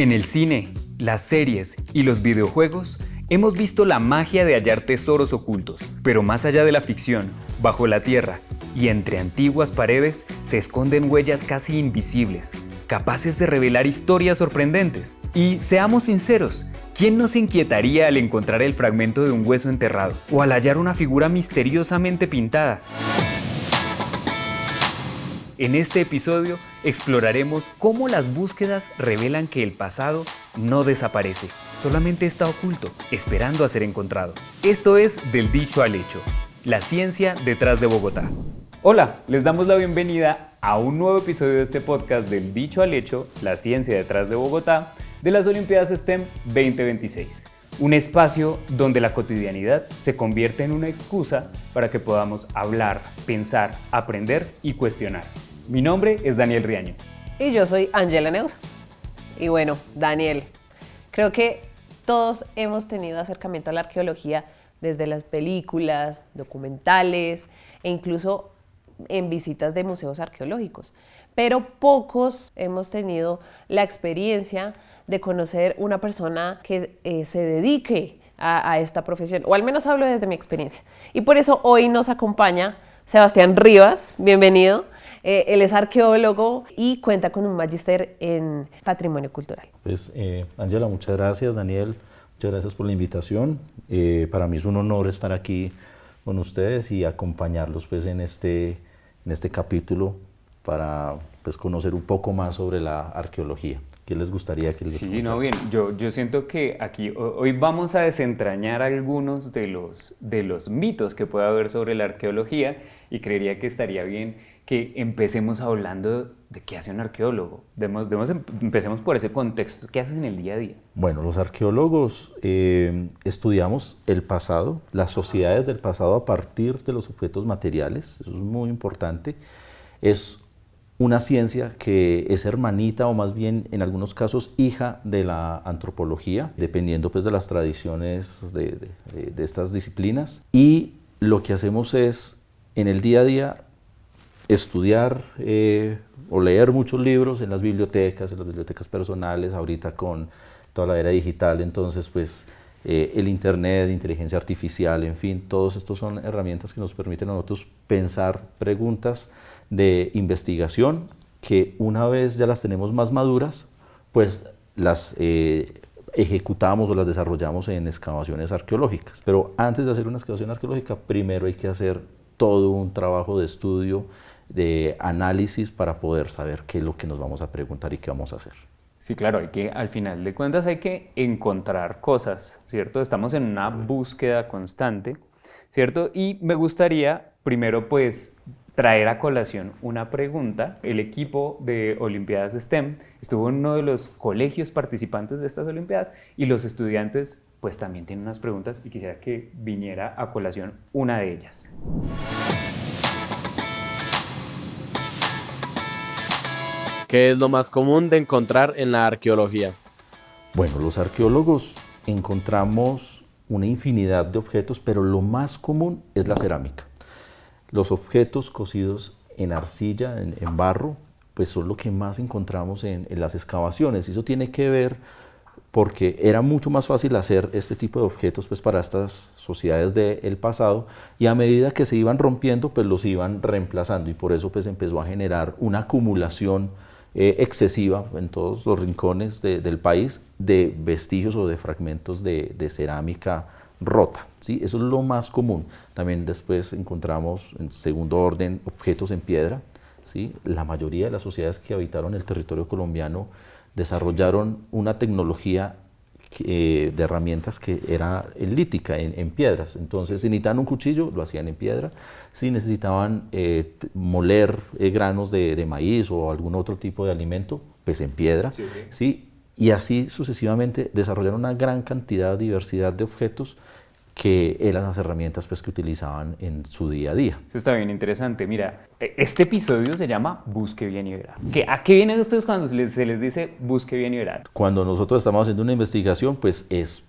En el cine, las series y los videojuegos hemos visto la magia de hallar tesoros ocultos, pero más allá de la ficción, bajo la tierra y entre antiguas paredes se esconden huellas casi invisibles, capaces de revelar historias sorprendentes. Y seamos sinceros, ¿quién no se inquietaría al encontrar el fragmento de un hueso enterrado o al hallar una figura misteriosamente pintada? En este episodio exploraremos cómo las búsquedas revelan que el pasado no desaparece, solamente está oculto, esperando a ser encontrado. Esto es Del Dicho al Hecho, la ciencia detrás de Bogotá. Hola, les damos la bienvenida a un nuevo episodio de este podcast Del Dicho al Hecho, la ciencia detrás de Bogotá, de las Olimpiadas STEM 2026. Un espacio donde la cotidianidad se convierte en una excusa para que podamos hablar, pensar, aprender y cuestionar. Mi nombre es Daniel Riaño. Y yo soy Ángela Neusa. Y bueno, Daniel, creo que todos hemos tenido acercamiento a la arqueología desde las películas, documentales e incluso en visitas de museos arqueológicos. Pero pocos hemos tenido la experiencia de conocer una persona que se dedique a esta profesión, o al menos hablo desde mi experiencia. Y por eso hoy nos acompaña Sebastián Rivas, bienvenido. Él es arqueólogo y cuenta con un magíster en patrimonio cultural. Pues, Ángela, muchas gracias, Daniel, muchas gracias por la invitación. Para mí es un honor estar aquí con ustedes y acompañarlos pues, en este capítulo para pues, conocer un poco más sobre la arqueología. ¿Qué les gustaría que les contara? Sí, no, bien, yo siento que aquí hoy vamos a desentrañar algunos de los mitos que puede haber sobre la arqueología y creería que estaría bien que empecemos hablando de qué hace un arqueólogo. Empecemos por ese contexto. ¿Qué haces en el día a día? Bueno, los arqueólogos estudiamos el pasado, las sociedades del pasado a partir de los objetos materiales. Eso es muy importante. Es una ciencia que es hermanita o más bien en algunos casos hija de la antropología, dependiendo pues de las tradiciones de estas disciplinas. Y lo que hacemos es en el día a día estudiar o leer muchos libros en las bibliotecas personales, ahorita con toda la era digital, entonces pues el internet, inteligencia artificial, en fin, todos estos son herramientas que nos permiten a nosotros pensar preguntas de investigación que una vez ya las tenemos más maduras, pues las ejecutamos o las desarrollamos en excavaciones arqueológicas. Pero antes de hacer una excavación arqueológica, primero hay que hacer todo un trabajo de estudio, de análisis para poder saber qué es lo que nos vamos a preguntar y qué vamos a hacer. Sí, claro, al final de cuentas hay que encontrar cosas, ¿cierto? Estamos en una búsqueda constante, ¿cierto? Y me gustaría primero pues traer a colación una pregunta. El equipo de Olimpiadas STEM estuvo en uno de los colegios participantes de estas Olimpiadas y los estudiantes pues también tienen unas preguntas y quisiera que viniera a colación una de ellas. ¿Qué es lo más común de encontrar en la arqueología? Bueno, los arqueólogos encontramos una infinidad de objetos, pero lo más común es la cerámica. Los objetos cocidos en arcilla, en barro, pues son lo que más encontramos en las excavaciones. Y eso tiene que ver porque era mucho más fácil hacer este tipo de objetos pues, para estas sociedades del pasado, y a medida que se iban rompiendo, pues los iban reemplazando, y por eso pues empezó a generar una acumulación excesiva en todos los rincones del país de vestigios o de fragmentos de cerámica rota, ¿sí? Eso es lo más común. También después encontramos en segundo orden objetos en piedra, ¿sí? La mayoría de las sociedades que habitaron el territorio colombiano desarrollaron una tecnología de herramientas que era lítica en piedras. Entonces, si necesitaban un cuchillo, lo hacían en piedra. Si necesitaban moler granos de maíz o algún otro tipo de alimento, pues en piedra. Sí, okay. ¿Sí? Y así sucesivamente desarrollaron una gran cantidad, diversidad de objetos que eran las herramientas pues, que utilizaban en su día a día. Eso está bien interesante. Mira, este episodio se llama Busque bien y verá. ¿A qué vienen ustedes cuando se les dice busque bien y verá? Cuando nosotros estamos haciendo una investigación, pues es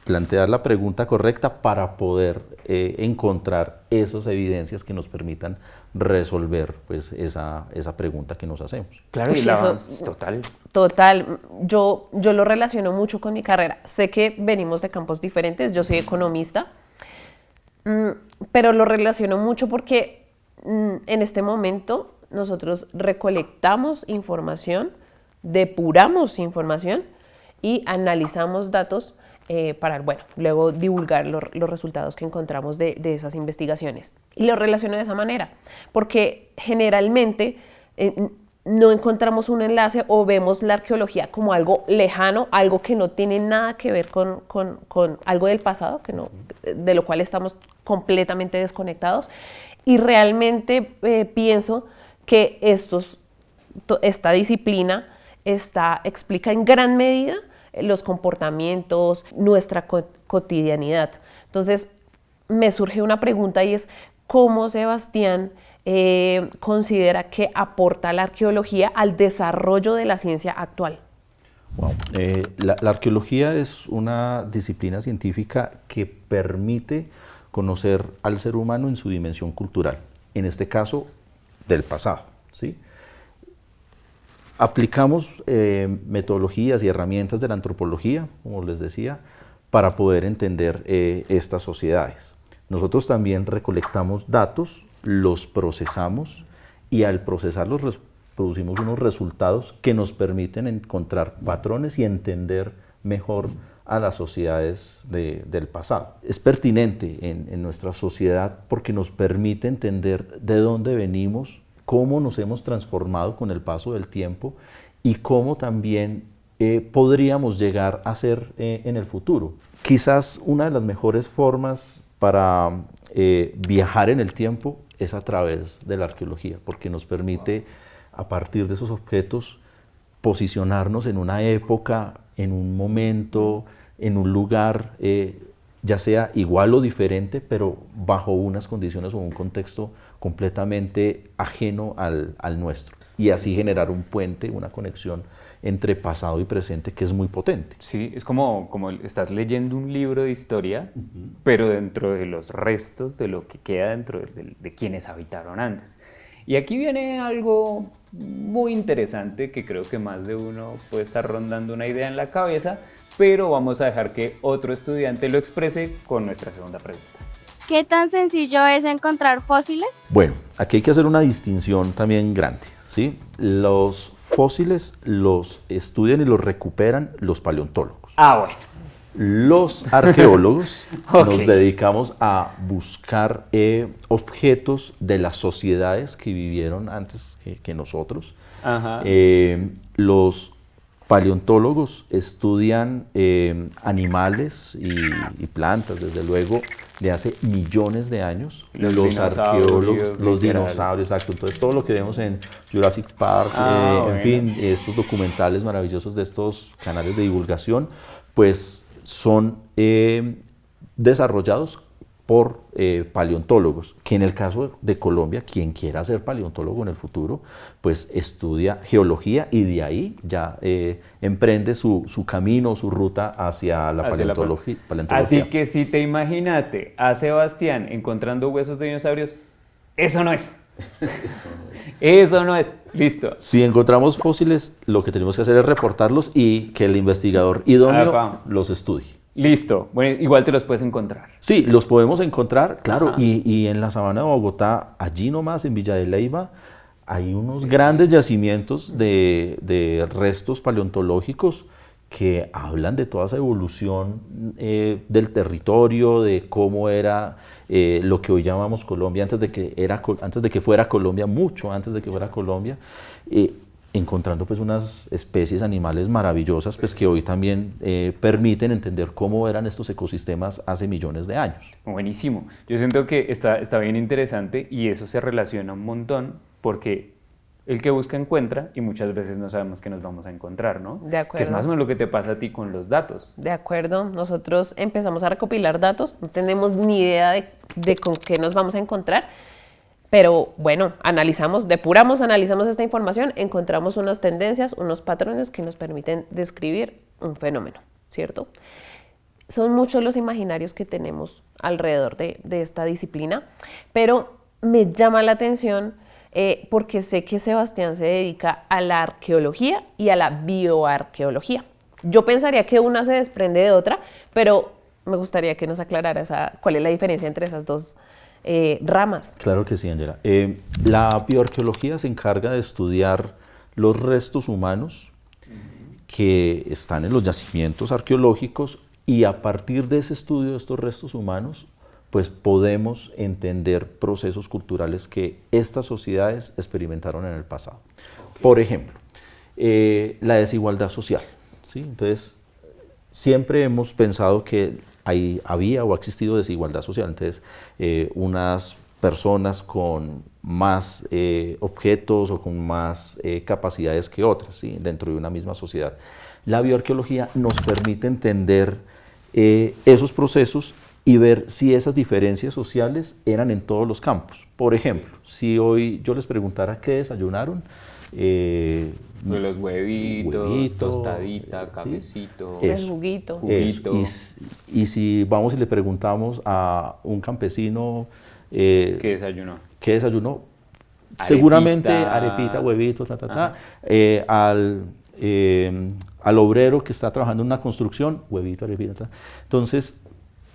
plantear la pregunta correcta para poder encontrar esas evidencias que nos permitan resolver pues, esa pregunta que nos hacemos. Claro, Uy, y la eso- total. Total, yo lo relaciono mucho con mi carrera. Sé que venimos de campos diferentes, yo soy economista, pero lo relaciono mucho porque en este momento nosotros recolectamos información, depuramos información y analizamos datos para, bueno, luego divulgar los resultados que encontramos de esas investigaciones. Y lo relaciono de esa manera, porque generalmente no encontramos un enlace o vemos la arqueología como algo lejano, algo que no tiene nada que ver con algo del pasado, que no, de lo cual estamos completamente desconectados. Y realmente pienso que esta disciplina explica en gran medida los comportamientos, nuestra cotidianidad. Entonces, me surge una pregunta y es, ¿cómo Sebastián considera que aporta la arqueología al desarrollo de la ciencia actual? Wow. La arqueología es una disciplina científica que permite conocer al ser humano en su dimensión cultural, en este caso del pasado, ¿sí? Aplicamos metodologías y herramientas de la antropología, como les decía, para poder entender estas sociedades. Nosotros también recolectamos datos, los procesamos y al procesarlos producimos unos resultados que nos permiten encontrar patrones y entender mejor a las sociedades del pasado. Es pertinente en nuestra sociedad porque nos permite entender de dónde venimos, cómo nos hemos transformado con el paso del tiempo y cómo también podríamos llegar a ser en el futuro. Quizás una de las mejores formas para viajar en el tiempo es a través de la arqueología, porque nos permite, a partir de esos objetos, posicionarnos en una época, en un momento, en un lugar, ya sea igual o diferente, pero bajo unas condiciones o un contexto completamente ajeno al nuestro. Y así generar un puente, una conexión entre pasado y presente que es muy potente. Sí, es como estás leyendo un libro de historia, pero dentro de los restos de lo que queda dentro de quienes habitaron antes. Y aquí viene algo muy interesante que creo que más de uno puede estar rondando una idea en la cabeza, pero vamos a dejar que otro estudiante lo exprese con nuestra segunda pregunta. ¿Qué tan sencillo es encontrar fósiles? Bueno, aquí hay que hacer una distinción también grande, ¿sí? Los fósiles los estudian y los recuperan los paleontólogos. Ah, bueno. Los arqueólogos Ok. nos dedicamos a buscar objetos de las sociedades que vivieron antes que nosotros. Ajá. Los paleontólogos estudian animales y plantas, desde luego, de hace millones de años. Los Los dinosaurios, arqueólogos, los literal. dinosaurios, exacto. Entonces, todo lo que vemos en Jurassic Park, Bueno. en fin, estos documentales maravillosos de estos canales de divulgación, pues son desarrollados por paleontólogos, que en el caso de Colombia, quien quiera ser paleontólogo en el futuro, pues estudia geología y de ahí ya emprende su camino, su ruta hacia la Hacia la paleontología. Así que si te imaginaste a Sebastián encontrando huesos de dinosaurios, eso no es. Eso no es. Listo. Si encontramos fósiles, lo que tenemos que hacer es reportarlos y que el investigador idóneo Apa. los estudie. Listo. Bueno, igual te los puedes encontrar. Sí, los podemos encontrar, claro, Ajá. y en la sabana de Bogotá, allí nomás, en Villa de Leyva, hay unos grandes yacimientos de restos paleontológicos que hablan de toda esa evolución del territorio, de cómo era lo que hoy llamamos Colombia, antes de que fuera Colombia, mucho antes de que fuera Colombia, encontrando pues unas especies animales maravillosas pues que hoy también permiten entender cómo eran estos ecosistemas hace millones de años. Buenísimo. Yo siento que está bien interesante y eso se relaciona un montón porque el que busca encuentra y muchas veces no sabemos qué nos vamos a encontrar, ¿no? De Que es acuerdo. más o menos lo que te pasa a ti con los datos. De acuerdo, nosotros empezamos a recopilar datos, no tenemos ni idea de con qué nos vamos a encontrar, pero bueno, depuramos, analizamos esta información, encontramos unas tendencias, unos patrones que nos permiten describir un fenómeno, ¿cierto? son muchos los imaginarios que tenemos alrededor de esta disciplina, pero me llama la atención porque sé que Sebastián se dedica a la arqueología y a la bioarqueología. Yo pensaría que una se desprende de otra, pero me gustaría que nos aclararas cuál es la diferencia entre esas dos ramas. Claro que sí, Angela. La bioarqueología se encarga de estudiar los restos humanos que están en los yacimientos arqueológicos, y a partir de ese estudio de estos restos humanos, pues podemos entender procesos culturales que estas sociedades experimentaron en el pasado. Por ejemplo, la desigualdad social, ¿sí? Entonces, siempre hemos pensado que había o ha existido desigualdad social. Entonces, unas personas con más objetos o con más capacidades que otras, ¿sí? Dentro de una misma sociedad. La bioarqueología nos permite entender esos procesos y ver si esas diferencias sociales eran en todos los campos. Por ejemplo, si hoy yo les preguntara qué desayunaron, De los huevitos, tostadita, ¿sí? cafecito, El juguito. juguito. Y si vamos y le preguntamos a un campesino ¿Qué desayunó? qué desayunó, Arepita. seguramente arepita, huevitos, al obrero que está trabajando en una construcción, huevito, arepita. Entonces,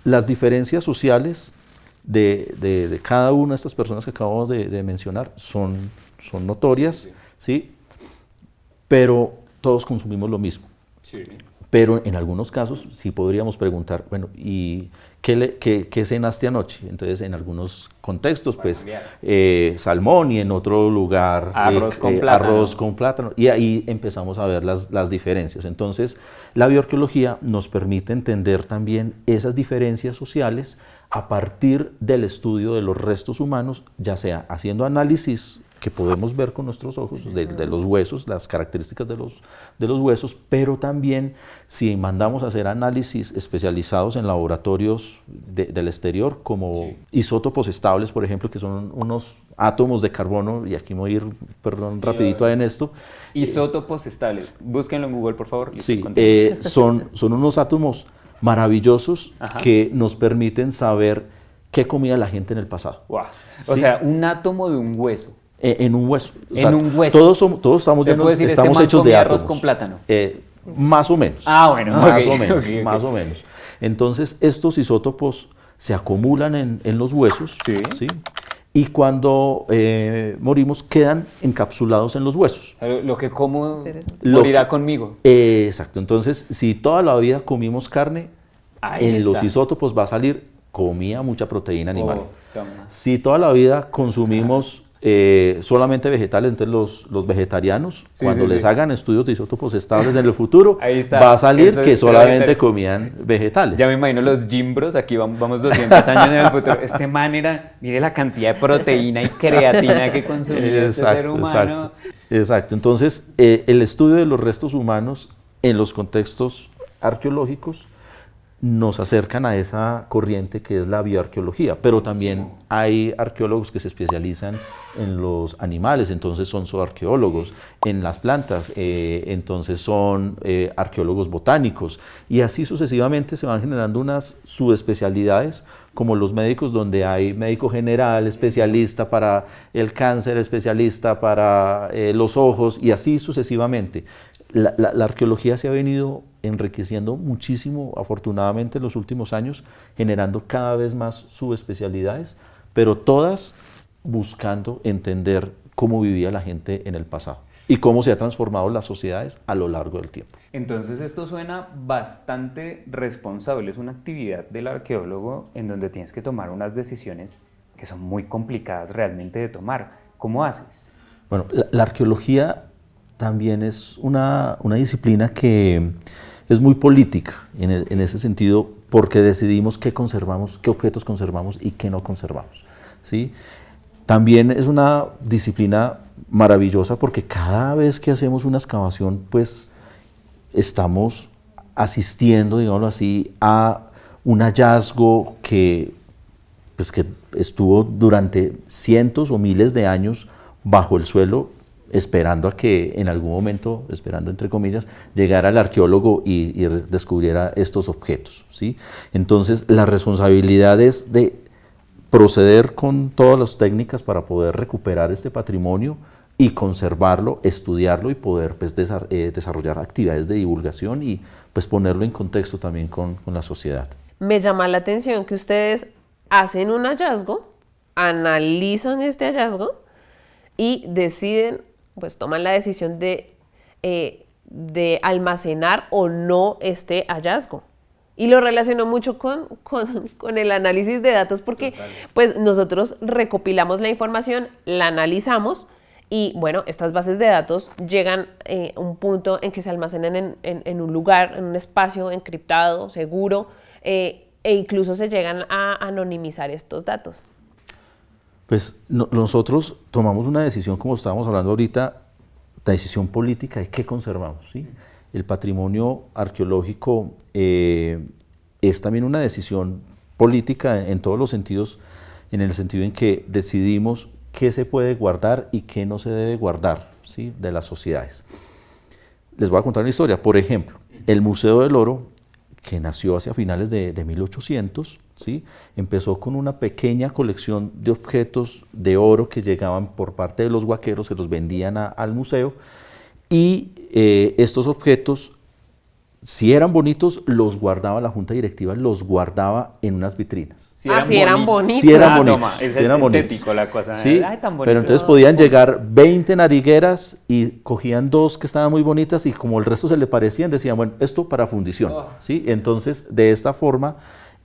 las diferencias sociales de cada una de estas personas que acabamos de mencionar son notorias, ¿sí? Pero todos consumimos lo mismo. Sí. Pero en algunos casos sí podríamos preguntar, bueno, ¿y qué cenaste anoche? Entonces, en algunos contextos, pues, salmón, y en otro lugar, Arroz con plátano. arroz con plátano. Y ahí empezamos a ver las diferencias. Entonces, la bioarqueología nos permite entender también esas diferencias sociales a partir del estudio de los restos humanos, ya sea haciendo análisis que podemos ver con nuestros ojos de los huesos, las características de los huesos, pero también si mandamos a hacer análisis especializados en laboratorios del exterior, como isótopos estables, por ejemplo, que son unos átomos de carbono, y aquí voy a ir, rapidito en esto. Isótopos estables. Búsquenlo en Google, por favor. Sí, son unos átomos maravillosos. Ajá. Que nos permiten saber qué comía la gente en el pasado. Wow. O sea, un átomo de un hueso. En un hueso. En un hueso. Todos estamos decir, estamos hechos de átomos. Arroz con plátano. Más o menos. Ah, bueno. Más o menos, más o menos. Entonces, estos isótopos se acumulan en los huesos. Sí. ¿Sí? Y cuando morimos, quedan encapsulados en los huesos. Lo que como morirá conmigo. Exacto. Entonces, si toda la vida comimos carne, los isótopos va a salir, comía mucha proteína animal. Si toda la vida consumimos solamente vegetales, entonces los vegetarianos, cuando les hagan estudios de isótopos estables en el futuro, va a salir que solamente comían vegetales. Ya me imagino los gimbros, aquí vamos 200 años en el futuro. Este man mire la cantidad de proteína y creatina que consumía este ser humano. Exacto. Entonces, el estudio de los restos humanos en los contextos arqueológicos nos acercan a esa corriente que es la bioarqueología, pero también hay arqueólogos que se especializan en los animales, entonces son zooarqueólogos, en las plantas, entonces son arqueólogos botánicos, y así sucesivamente se van generando unas subespecialidades, como los médicos, donde hay médico general, especialista para el cáncer, especialista para los ojos, y así sucesivamente. La arqueología se ha venido enriqueciendo muchísimo, afortunadamente, en los últimos años, generando cada vez más subespecialidades, pero todas buscando entender cómo vivía la gente en el pasado y cómo se han transformado las sociedades a lo largo del tiempo. Entonces esto suena bastante responsable, es una actividad del arqueólogo en donde tienes que tomar unas decisiones que son muy complicadas realmente de tomar. ¿Cómo haces? Bueno, la arqueología también es una disciplina que es muy política en ese sentido, porque decidimos qué conservamos, qué objetos conservamos y qué no conservamos, ¿sí? También es una disciplina maravillosa porque cada vez que hacemos una excavación, pues estamos asistiendo, digámoslo así, a un hallazgo que estuvo durante cientos o miles de años bajo el suelo, esperando a que en algún momento, esperando entre comillas, llegara el arqueólogo y descubriera estos objetos, ¿sí? Entonces, la responsabilidad es de proceder con todas las técnicas para poder recuperar este patrimonio y conservarlo, estudiarlo y poder pues, desarrollar actividades de divulgación y pues, ponerlo en contexto también con la sociedad. Me llama la atención que ustedes hacen un hallazgo, analizan este hallazgo y deciden, pues toman la decisión de almacenar o no este hallazgo. Y lo relaciono mucho con el análisis de datos porque pues nosotros recopilamos la información, la analizamos y bueno, estas bases de datos llegan a un punto en que se almacenan en un lugar, en un espacio encriptado, seguro, e incluso se llegan a anonimizar estos datos. Pues nosotros tomamos una decisión, como estábamos hablando ahorita, la decisión política de qué conservamos, ¿sí? El patrimonio arqueológico es también una decisión política en todos los sentidos, en el sentido en que decidimos qué se puede guardar y qué no se debe guardar, ¿sí? De las sociedades. Les voy a contar una historia. Por ejemplo, el Museo del Oro, que nació hacia finales de 1800, ¿sí? Empezó con una pequeña colección de objetos de oro que llegaban por parte de los huaqueros, se los vendían al museo, y estos objetos, si eran bonitos, los guardaba la junta directiva, los guardaba en unas vitrinas. Si eran bonitos. Sí eran Ah, bonitos. toma, es sí eran estético bonitos. la cosa. Sí, Ay, tan bonito. pero entonces podían llegar 20 narigueras y cogían 2 que estaban muy bonitas y como el resto se le parecían, decían, bueno, esto para fundición. ¿Sí? Entonces, de esta forma,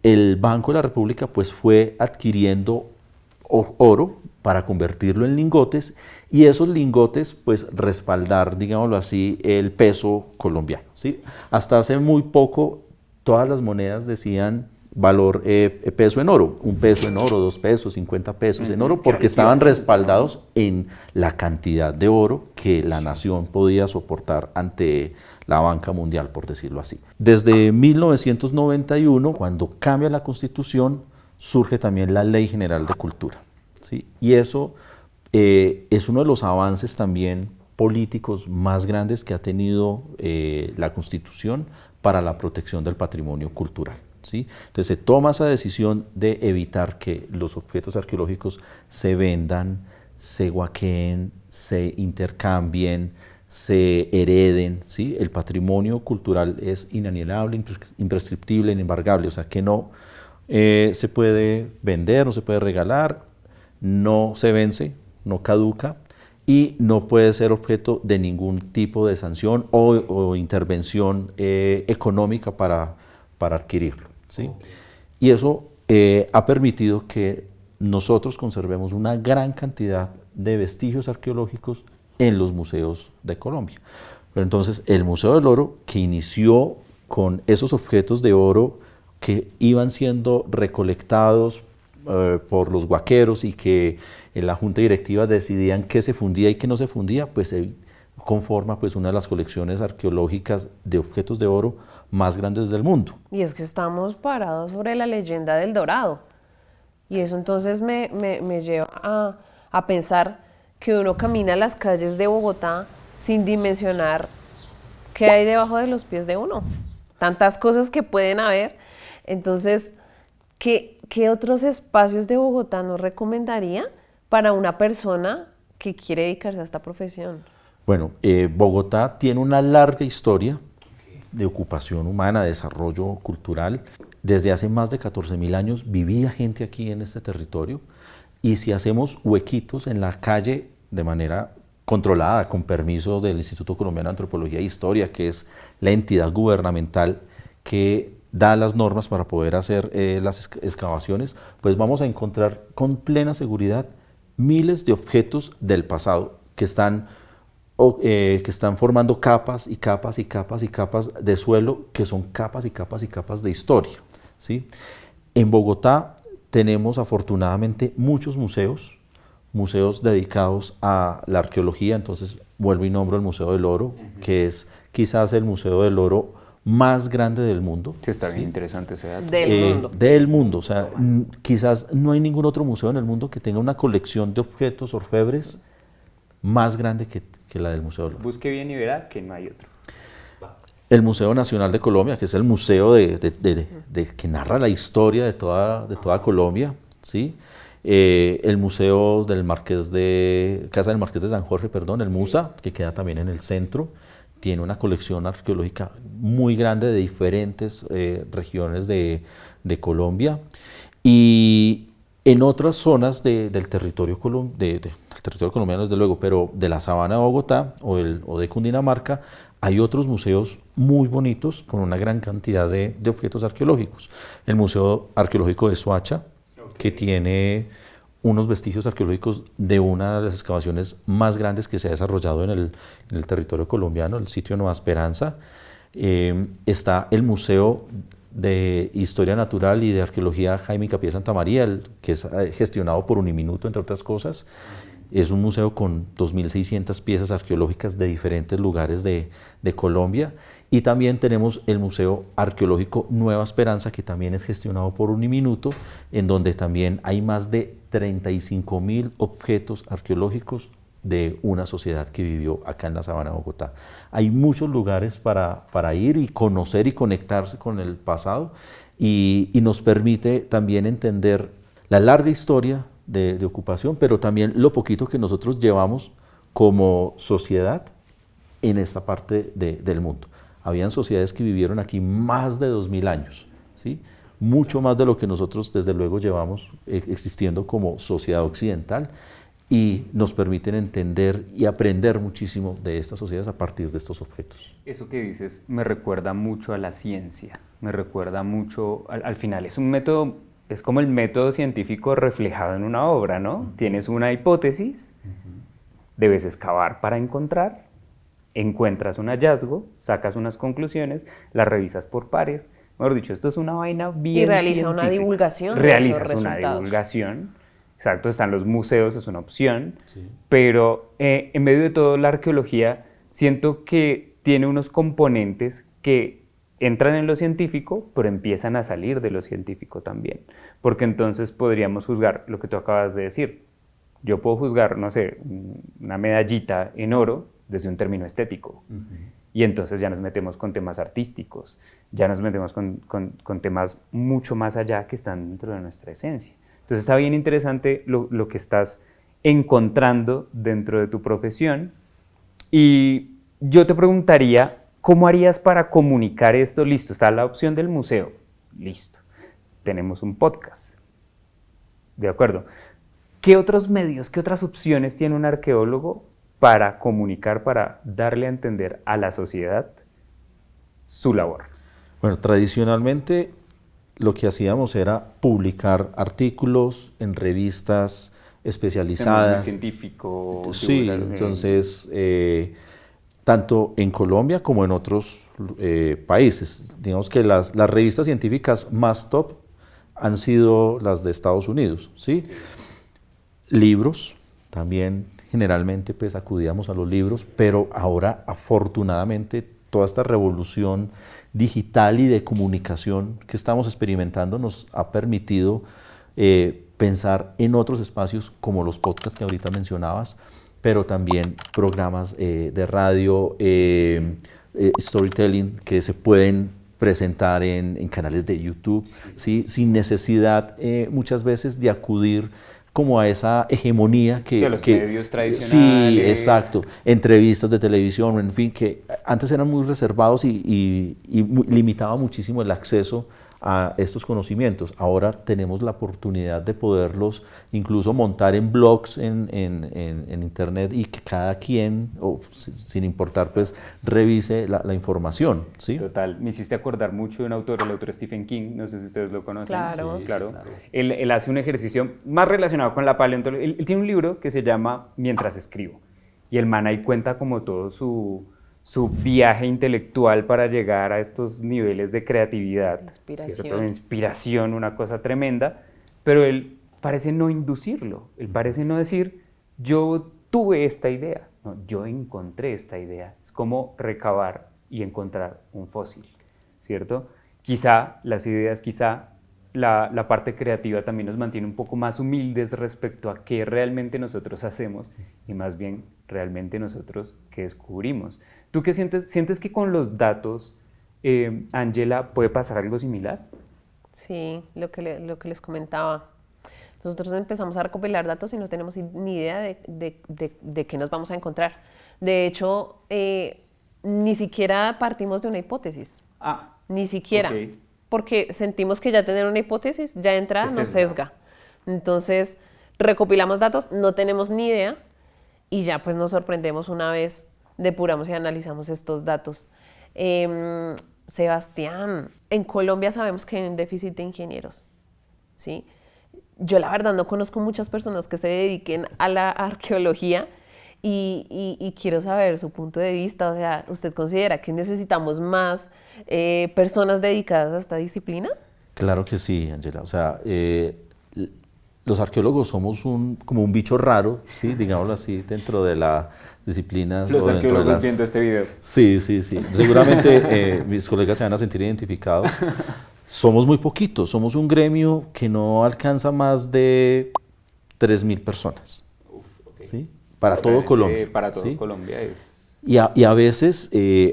el Banco de la República pues, fue adquiriendo oro para convertirlo en lingotes y esos lingotes pues respaldar, digámoslo así, el peso colombiano, ¿sí? Hasta hace muy poco todas las monedas decían valor peso en oro, 1 peso en oro, 2 pesos, 50 pesos en oro, porque estaban respaldados en la cantidad de oro que la nación podía soportar ante la banca mundial, por decirlo así. Desde 1991, cuando cambia la Constitución, surge también la Ley General de Cultura, ¿sí? Y eso es uno de los avances también políticos más grandes que ha tenido la Constitución para la protección del patrimonio cultural, ¿sí? Entonces se toma esa decisión de evitar que los objetos arqueológicos se vendan, se huaqueen, se intercambien, se hereden, ¿sí? El patrimonio cultural es inalienable, imprescriptible, inembargable, o sea que no se puede vender, no se puede regalar, no se vence, no caduca y no puede ser objeto de ningún tipo de sanción o intervención económica para adquirirlo, ¿sí? Y eso ha permitido que nosotros conservemos una gran cantidad de vestigios arqueológicos en los museos de Colombia. Pero entonces el Museo del Oro, que inició con esos objetos de oro que iban siendo recolectados por los huaqueros y que en la junta directiva decidían qué se fundía y qué no se fundía, pues se conforma pues, una de las colecciones arqueológicas de objetos de oro más grandes del mundo. Y es que estamos parados sobre la leyenda del Dorado. Y eso entonces me lleva a pensar que uno camina las calles de Bogotá sin dimensionar qué hay debajo de los pies de uno. Tantas cosas que pueden haber. Entonces, ¿qué otros espacios de Bogotá nos recomendaría para una persona que quiere dedicarse a esta profesión? Bueno, Bogotá tiene una larga historia de ocupación humana, de desarrollo cultural. Desde hace más de 14.000 años vivía gente aquí en este territorio y si hacemos huequitos en la calle de manera controlada, con permiso del Instituto Colombiano de Antropología e Historia, que es la entidad gubernamental que da las normas para poder hacer las excavaciones, pues vamos a encontrar con plena seguridad miles de objetos del pasado que están formando capas y capas y capas y capas de suelo que son capas y capas y capas de historia, ¿sí? En Bogotá tenemos afortunadamente muchos museos dedicados a la arqueología, entonces vuelvo y nombro el Museo del Oro, que es quizás el Museo del Oro más grande del mundo. Sí, está bien interesante ese dato. Del mundo, o sea, quizás no hay ningún otro museo en el mundo que tenga una colección de objetos orfebres más grande que la del Museo del Oro. Busque bien y verá que no hay otro. El Museo Nacional de Colombia, que es el museo que narra la historia de toda Colombia, ¿sí? El Museo del Casa del Marqués de San Jorge, perdón, el MUSA, que queda también en el centro, tiene una colección arqueológica muy grande de diferentes regiones de Colombia. Y en otras zonas del territorio colombiano, desde luego, pero de la Sabana de Bogotá o de Cundinamarca, hay otros museos muy bonitos con una gran cantidad de objetos arqueológicos. El Museo Arqueológico de Soacha, que tiene unos vestigios arqueológicos de una de las excavaciones más grandes que se ha desarrollado en el territorio colombiano, el sitio Nueva Esperanza. Está el Museo de Historia Natural y de Arqueología Jaime Capié Santa María, que es gestionado por Uniminuto, entre otras cosas. Es un museo con 2.600 piezas arqueológicas de diferentes lugares de Colombia. Y también tenemos el Museo Arqueológico Nueva Esperanza, que también es gestionado por Uniminuto, en donde también hay más de 35.000 objetos arqueológicos de una sociedad que vivió acá en la Sabana de Bogotá. Hay muchos lugares para ir y conocer y conectarse con el pasado, y nos permite también entender la larga historia de ocupación, pero también lo poquito que nosotros llevamos como sociedad en esta parte del mundo. Habían sociedades que vivieron aquí más de 2000 años, ¿sí? Mucho más de lo que nosotros desde luego llevamos existiendo como sociedad occidental, y nos permiten entender y aprender muchísimo de estas sociedades a partir de estos objetos. Eso que dices me recuerda mucho a la ciencia, me recuerda mucho, al final es un método, es como el método científico reflejado en una obra, ¿no? Tienes una hipótesis, debes excavar para encontrar, encuentras un hallazgo, sacas unas conclusiones, las revisas por pares. Mejor dicho, esto es una vaina bien Y realiza científica. una divulgación de Realizas esos una resultados. divulgación, exacto, están los museos, es una opción, Sí. pero en medio de todo la arqueología siento que tiene unos componentes que entran en lo científico, pero empiezan a salir de lo científico también, porque entonces podríamos juzgar lo que tú acabas de decir. Yo puedo juzgar, no sé, una medallita en oro desde un término estético. Y entonces ya nos metemos con temas artísticos, ya nos metemos con temas mucho más allá que están dentro de nuestra esencia. Entonces está bien interesante lo que estás encontrando dentro de tu profesión. Y yo te preguntaría, ¿cómo harías para comunicar esto? Listo, está la opción del museo. Listo. Tenemos un podcast. De acuerdo. ¿Qué otros medios, qué otras opciones tiene un arqueólogo para comunicar, para darle a entender a la sociedad su labor? Bueno, tradicionalmente lo que hacíamos era publicar artículos en revistas especializadas. Científico. Sí, entonces, tanto en Colombia como en otros países. Digamos que las revistas científicas más top han sido las de Estados Unidos, ¿sí? Libros, también generalmente pues acudíamos a los libros, pero ahora afortunadamente toda esta revolución digital y de comunicación que estamos experimentando nos ha permitido pensar en otros espacios como los podcasts que ahorita mencionabas, pero también programas de radio, storytelling que se pueden presentar en canales de YouTube, ¿sí? Sin necesidad muchas veces de acudir como a esa hegemonía que los medios tradicionales. Sí, exacto, entrevistas de televisión, en fin, que antes eran muy reservados y limitaba muchísimo el acceso a estos conocimientos. Ahora tenemos la oportunidad de poderlos incluso montar en blogs en internet, y que cada quien, sin importar, pues revise la información, ¿sí? Total, me hiciste acordar mucho de un autor, el autor Stephen King, no sé si ustedes lo conocen. Claro. Sí, Claro. claro. Él hace un ejercicio más relacionado con la paleontología. Él tiene un libro que se llama Mientras escribo, y el man ahí cuenta como todo su viaje intelectual para llegar a estos niveles de creatividad, Inspiración. ¿cierto? Inspiración, una cosa tremenda, pero él parece no inducirlo, él parece no decir, yo tuve esta idea, no, yo encontré esta idea. Es como recabar y encontrar un fósil, ¿cierto? Quizá las ideas, quizá la parte creativa también nos mantiene un poco más humildes respecto a qué realmente nosotros hacemos, y más bien realmente nosotros qué descubrimos. ¿Tú qué sientes? ¿Sientes que con los datos, Ángela, puede pasar algo similar? Sí, lo que les comentaba. Nosotros empezamos a recopilar datos y no tenemos ni idea de qué nos vamos a encontrar. De hecho, ni siquiera partimos de una hipótesis. Ni siquiera. Ok. Porque sentimos que ya tener una hipótesis ya entra, Te nos sesga. sesga. Entonces, recopilamos datos, no tenemos ni idea y ya pues nos sorprendemos una vez depuramos y analizamos estos datos. Sebastián, en Colombia sabemos que hay un déficit de ingenieros, ¿sí? Yo la verdad no conozco muchas personas que se dediquen a la arqueología y quiero saber su punto de vista. O sea, ¿usted considera que necesitamos más personas dedicadas a esta disciplina? Claro que sí, Ángela. O sea, los arqueólogos somos como un bicho raro, ¿sí? Digámoslo así, dentro de las disciplinas. Los o dentro de arqueólogos las... viendo este video. Sí, sí, sí. Seguramente mis colegas se van a sentir identificados. Somos muy poquitos, somos un gremio que no alcanza más de 3.000 personas. ¿Sí? Para todo Realmente, Colombia. Para todo ¿sí? Colombia es... Y a veces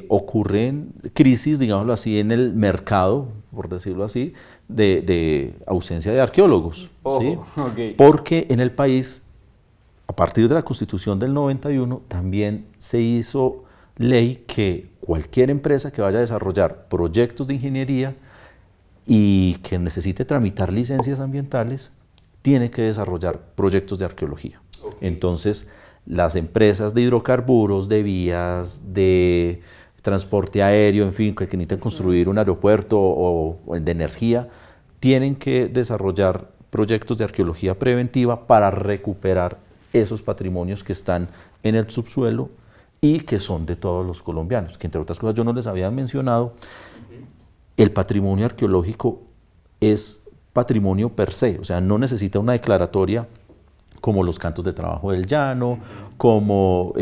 ocurren crisis, digámoslo así, en el mercado, por decirlo así, de ausencia de arqueólogos. Ojo, ¿sí? ok. Porque en el país, a partir de la Constitución del 91, también se hizo ley que cualquier empresa que vaya a desarrollar proyectos de ingeniería y que necesite tramitar licencias ambientales, tiene que desarrollar proyectos de arqueología. Okay. Entonces, las empresas de hidrocarburos, de vías, de transporte aéreo, en fin, que necesitan construir un aeropuerto o de energía, tienen que desarrollar proyectos de arqueología preventiva para recuperar esos patrimonios que están en el subsuelo y que son de todos los colombianos, que entre otras cosas yo no les había mencionado. El patrimonio arqueológico es patrimonio per se, o sea, no necesita una declaratoria como los cantos de trabajo del llano, como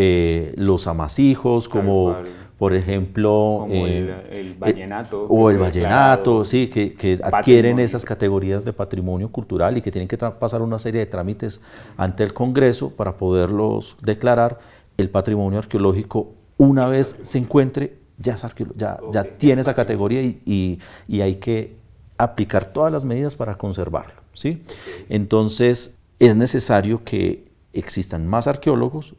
los amasijos, como por ejemplo... Como el vallenato. O el vallenato, sí, que adquieren patrimonio. esas categorías de patrimonio cultural y que tienen que pasar una serie de trámites ante el Congreso para poderlos declarar. El patrimonio arqueológico, una vez se encuentre, ya tiene esa categoría y hay que aplicar todas las medidas para conservarlo, ¿sí? Entonces, es necesario que existan más arqueólogos,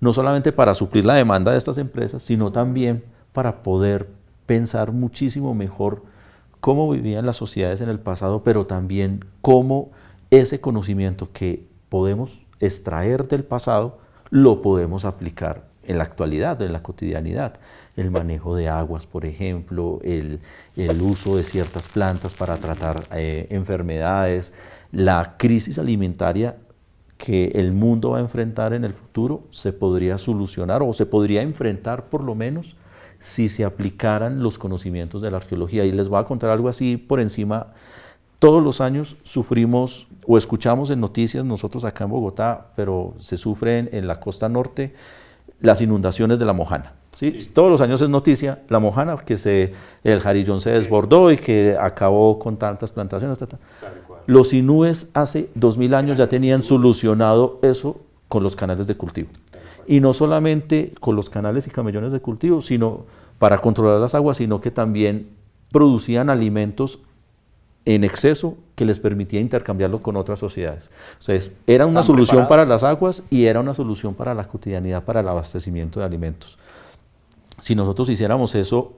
no solamente para suplir la demanda de estas empresas, sino también para poder pensar muchísimo mejor cómo vivían las sociedades en el pasado, pero también cómo ese conocimiento que podemos extraer del pasado lo podemos aplicar en la actualidad, en la cotidianidad. El manejo de aguas, por ejemplo, el uso de ciertas plantas para tratar enfermedades, la crisis alimentaria que el mundo va a enfrentar en el futuro se podría solucionar o se podría enfrentar por lo menos si se aplicaran los conocimientos de la arqueología. Y les voy a contar algo así por encima. Todos los años sufrimos o escuchamos en noticias, nosotros acá en Bogotá, pero se sufren en la costa norte, las inundaciones de la Mojana. ¿sí? Sí. Todos los años es noticia la Mojana, que el Jarillón se desbordó y que acabó con tantas plantaciones. Los inúes hace 2000 años ya tenían solucionado eso con los canales de cultivo. Y no solamente con los canales y camellones de cultivo, sino para controlar las aguas, sino que también producían alimentos en exceso que les permitía intercambiarlo con otras sociedades. Entonces, era una solución para las aguas y era una solución para la cotidianidad, para el abastecimiento de alimentos. Si nosotros hiciéramos eso,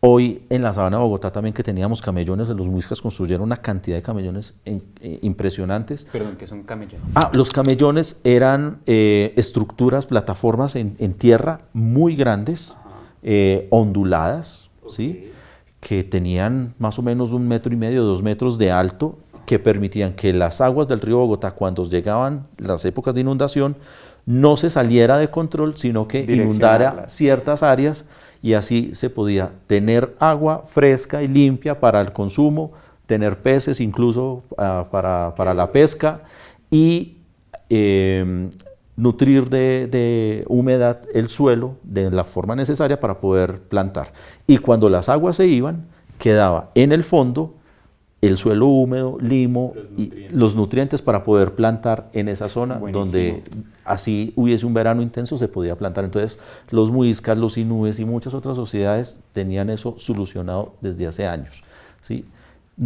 hoy en la sabana de Bogotá también, que teníamos camellones, los muiscas construyeron una cantidad de camellones impresionantes. Perdón, ¿qué son camellones? Los camellones eran estructuras, plataformas en tierra muy grandes, onduladas, ¿sí? Que tenían más o menos 1,5 metros, 2 metros de alto, que permitían que las aguas del río Bogotá, cuando llegaban las épocas de inundación, no se saliera de control, sino que inundara ciertas áreas, y así se podía tener agua fresca y limpia para el consumo, tener peces incluso para la pesca, y nutrir de humedad el suelo de la forma necesaria para poder plantar. Y cuando las aguas se iban, quedaba en el fondo el suelo húmedo, limo y los nutrientes para poder plantar en esa zona. Buenísimo. Donde así hubiese un verano intenso se podía plantar. Entonces los muiscas, los inúes y muchas otras sociedades tenían eso solucionado desde hace años, ¿sí?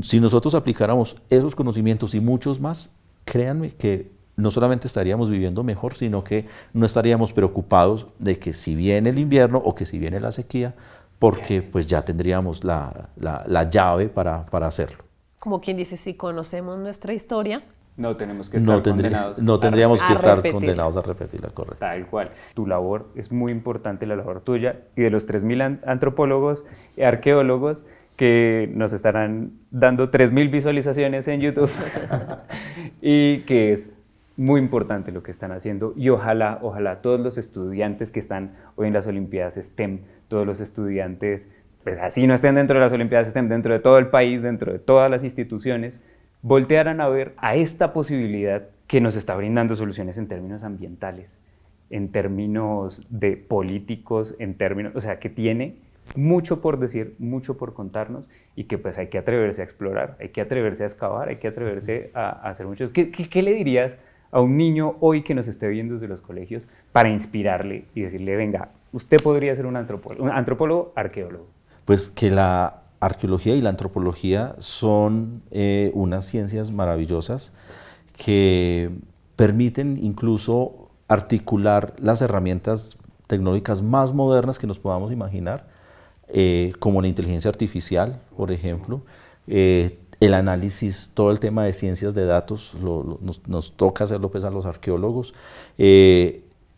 Si nosotros aplicáramos esos conocimientos y muchos más, créanme que no solamente estaríamos viviendo mejor, sino que no estaríamos preocupados de que si viene el invierno o que si viene la sequía, porque pues ya tendríamos la llave para hacerlo. Como quien dice, si conocemos nuestra historia, No tenemos que estar condenados No tendríamos a que estar repetirla. condenados a repetirla, correcto. Tal cual. Tu labor es muy importante, la labor tuya y de los 3.000 antropólogos y arqueólogos que nos estarán dando 3.000 visualizaciones en YouTube y que es muy importante lo que están haciendo y ojalá todos los estudiantes que están hoy en las Olimpiadas STEM, todos los estudiantes, pues así no estén dentro de las Olimpiadas STEM, dentro de todo el país, dentro de todas las instituciones, voltearan a ver a esta posibilidad que nos está brindando soluciones en términos ambientales, en términos de políticos, en términos, o sea, que tiene mucho por decir, mucho por contarnos y que pues hay que atreverse a explorar, hay que atreverse a excavar, hay que atreverse a hacer muchos. ¿Qué le dirías a un niño hoy que nos esté viendo desde los colegios para inspirarle y decirle, venga, usted podría ser un antropólogo, arqueólogo? Pues que la arqueología y la antropología son unas ciencias maravillosas que permiten incluso articular las herramientas tecnológicas más modernas que nos podamos imaginar, como la inteligencia artificial, por ejemplo, el análisis, todo el tema de ciencias de datos, nos toca hacerlo pues a los arqueólogos,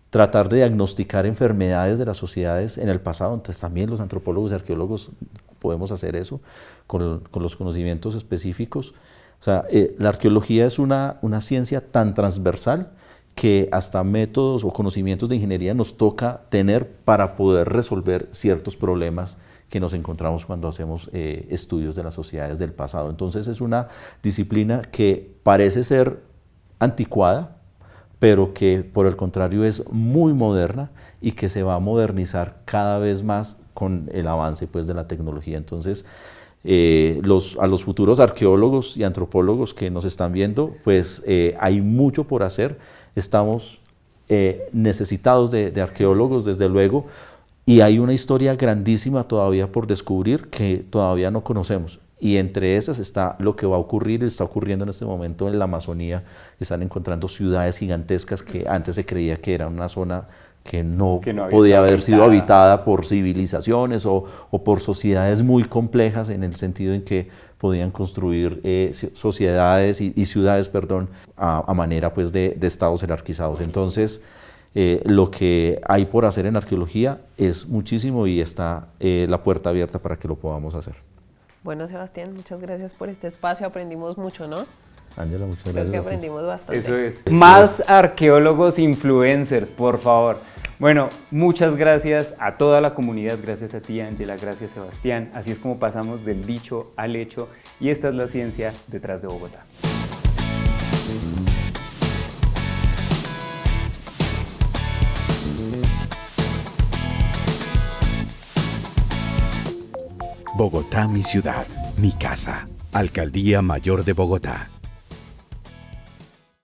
tratar de diagnosticar enfermedades de las sociedades en el pasado, entonces también los antropólogos y arqueólogos podemos hacer eso con los conocimientos específicos. O sea, la arqueología es una ciencia tan transversal que hasta métodos o conocimientos de ingeniería nos toca tener para poder resolver ciertos problemas que nos encontramos cuando hacemos estudios de las sociedades del pasado. Entonces es una disciplina que parece ser anticuada, pero que por el contrario es muy moderna y que se va a modernizar cada vez más con el avance pues, de la tecnología. Entonces, a los futuros arqueólogos y antropólogos que nos están viendo, pues hay mucho por hacer. Estamos necesitados de arqueólogos, desde luego, y hay una historia grandísima todavía por descubrir que todavía no conocemos. Y entre esas está lo que va a ocurrir, está ocurriendo en este momento en la Amazonía. Están encontrando ciudades gigantescas que antes se creía que era una zona que no podía haber sido habitada por civilizaciones o por sociedades muy complejas, en el sentido en que podían construir sociedades y ciudades, perdón, a manera pues, de estados jerarquizados. Entonces, lo que hay por hacer en arqueología es muchísimo y está la puerta abierta para que lo podamos hacer. Bueno, Sebastián, muchas gracias por este espacio. Aprendimos mucho, ¿no? Ángela, muchas Creo gracias. que a ti. aprendimos bastante. Eso es. Más arqueólogos influencers, por favor. Bueno, muchas gracias a toda la comunidad, gracias a ti, Ángela, gracias, Sebastián. Así es como pasamos del dicho al hecho y esta es la ciencia detrás de Bogotá. Bogotá, mi ciudad, mi casa. Alcaldía Mayor de Bogotá.